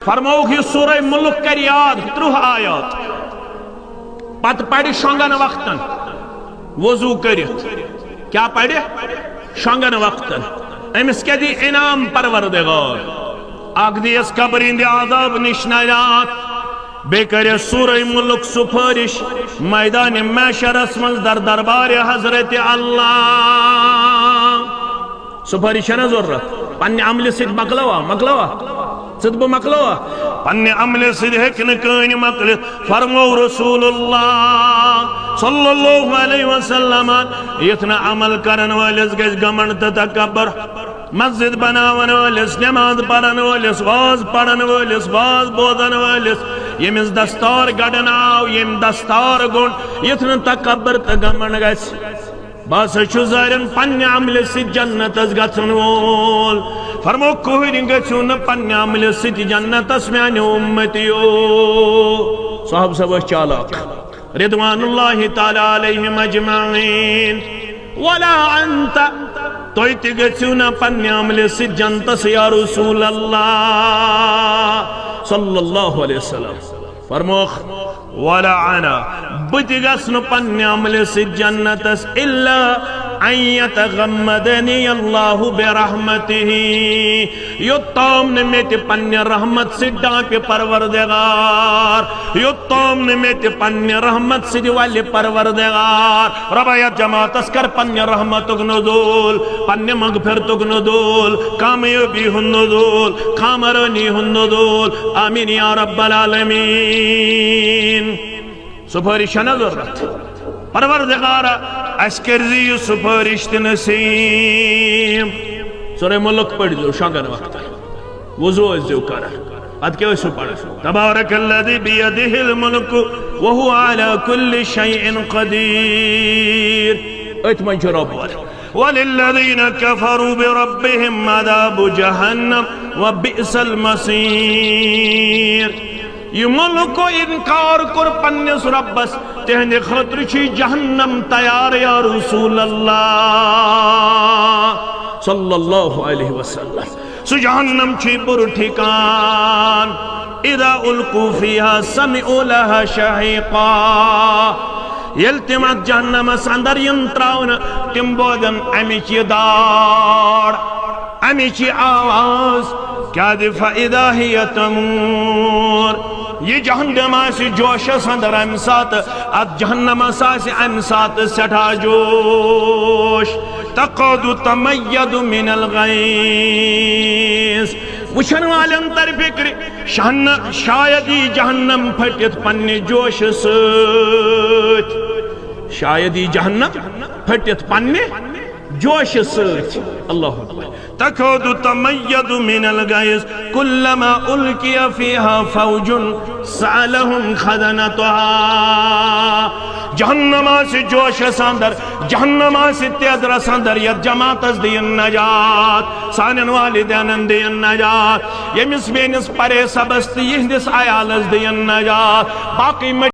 فرموک یہ سورہ ملک کر یاد 30 آیات پت پڑھ شونگن وقتن وضو کرت کیا پڑھ شونگن وقتن امس کیا دی انعام پروردگار اگ دیس قبرین عذاب نش نجات بے کرے سورہ ملک سفارش میدان محشر من در دربار حضرت اللہ سفارش ہے نا ضرورت پنہ عمل سے مکلوا صدب مکلوا پنہ عمل سے ہکن کن مکل فرمو رسول اللہ صلی اللہ علیہ وسلم اتنا عمل کرن والس گز گمن تکبر مسجد بناون والس نماز پڑھن والس واز پڑھن والس واز بوزن والس یمس دستار گڑن آو یم دستار گون اتنا تکبر تگمن گس بس زارن پنہ عمل سی جنتس گھن وول فرمو کوئی گھو نا پنہ عمل سی جنتس میانہ امتیو صاحب صاحب چالاک رضوان اللہ تعالی علیہم اجمعین ولا انت توئی تی گھو نا پنہ عمل سی جنتس یا رسول اللہ صلی اللہ علیہ وسلم فرموخ ولا انا بتی گسن پنہ عمل سی جنتس الا ان یتغمدنی اللہ برحمتہ یوتام نمیت پنہ رحمت سی ڈانپ پروردگار یوتام نمیت پنہ رحمت سی والی پروردگار ربایت جماعت اسکر پنہ رحمتک نزول پنہ مغفرتک نزول کامیابی ہن نزول کامرانی ہن نزول آمین یا رب العالمین سفارش ہے نا ضرورت پروردگارا اسکرزی سفارش نسیم سورہ ملک پڑھ دو شانگن وقت وضو ازدیو کرا اد کیا اسو پڑھ تبارک اللذی بیدہ الملک وہو علی کل شیئن قدیر اتمنچ رب والے وَلِلَّذِينَ كَفَرُوا بِرَبِّهِمْ عَذَابُ جَهَنَّمْ وَبِئْسَ الْمَصِيرُ یہ ملک کو انکار کر پنس ربس تہند خطر چھی جہنم تیار یا رسول اللہ صلی اللہ علیہ وسلم سو جہنم چھی پر ٹھکان اذا القوا فیہا سمعوا لها شہیقا یلتمت جہنم سندر ینتراؤن تم بودن امیچی دار امیچی آواز کیا دی فَإِذَا هِيَ تَمُورُ یہ جہنم آسی جوش سندر امسات ات جہنم آسی امسات سٹھا جوش تقود تمید من الغیس وچھن والن تر فکر شایدی جہنم پھٹت پنی جوش سوت شایدی جہنم پھٹت پنی جوش سوت اللہ اکبر تقود تمید من الغیس کلما الکی فیہا فوج سألہم خدنتها جہنم سے جوش ساندر جہنم سے تیزر ساندر ید جماعت از دین نجات سانن والدین دین نجات یمس بینس پرے سبست یہندس آیال از دین نجات باقی